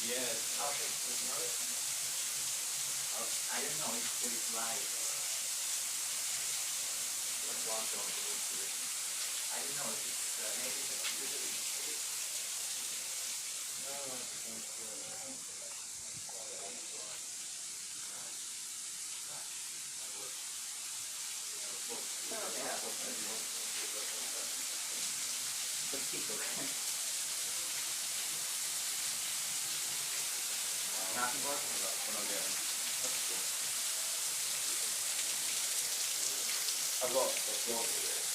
Yes. How big do you know it? I don't know if there is light. Like launch on the position. I don't know if it's maybe the computer is. No, I think Yeah, but Peacock. Nothing working. I've got